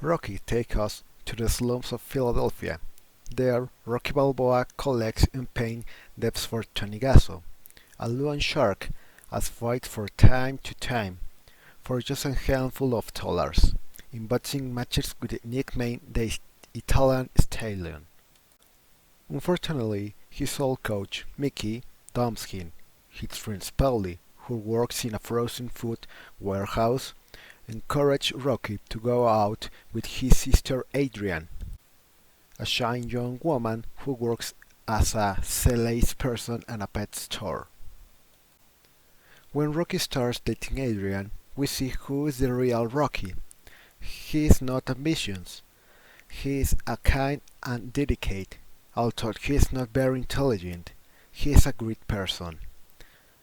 Rocky takes us to the slums of Philadelphia. There, Rocky Balboa collects in pain debts for Tony Gasso, a loan shark, as fights from time to time for just a handful of dollars, in boxing matches with the nickname the Italian Stallion. Unfortunately, his old coach, Mickey, dumps him. His friend Paulie, who works in a frozen food warehouse, encourages Rocky to go out with his sister Adrian, a shy young woman who works as a salesperson at a pet store. When Rocky starts dating Adrian, we see who is the real Rocky. He is not ambitious. He is a kind and dedicated. Although he is not very intelligent, he is a great person.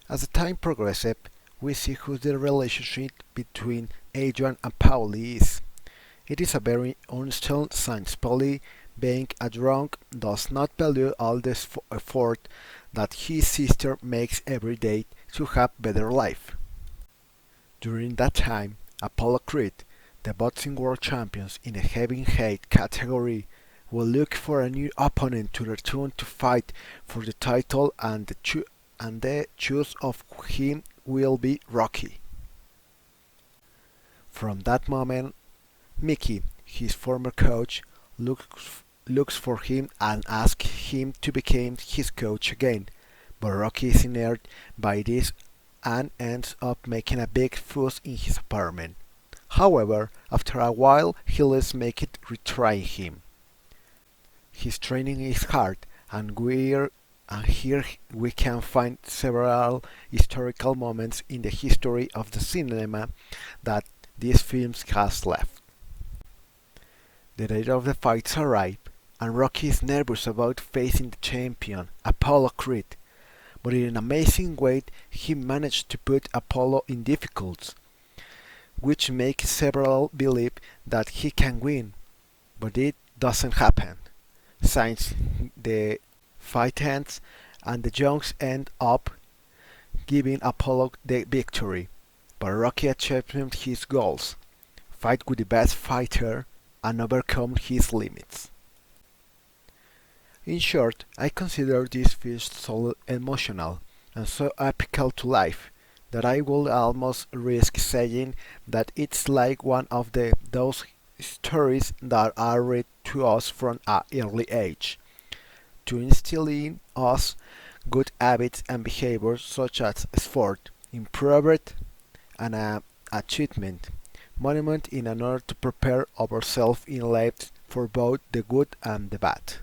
As the time progresses, we see who the relationship between Adrian and Paulie is. It is a very unstable since Paulie, being a drunk, does not value all the effort that his sister makes every day to have better life. During that time, Apollo Creed, the boxing world champions in the heavyweight category, will look for a new opponent to return to fight for the title, and the choice of him will be Rocky. From that moment, Mickey, his former coach, looks for him and asks him to become his coach again, but Rocky is inert by this and ends up making a big fuss in his apartment. However, after a while, he lets Mickey retry him. His training is hard, and here we can find several historical moments in the history of the cinema that these films has left. The day of the fights arrive, and Rocky is nervous about facing the champion, Apollo Creed, but in an amazing way he managed to put Apollo in difficulties, which makes several believe that he can win, but it doesn't happen, since the fight ends and the Jones end up giving Apollo the victory, but Rocky achieved his goals, fight with the best fighter, and overcome his limits. In short, I consider this film so emotional and so epical to life that I would almost risk saying that it's like one of those stories that are read to us from an early age, to instill in us good habits and behaviors such as sport, improvement, and achievement, monument in order to prepare ourselves in life for both the good and the bad.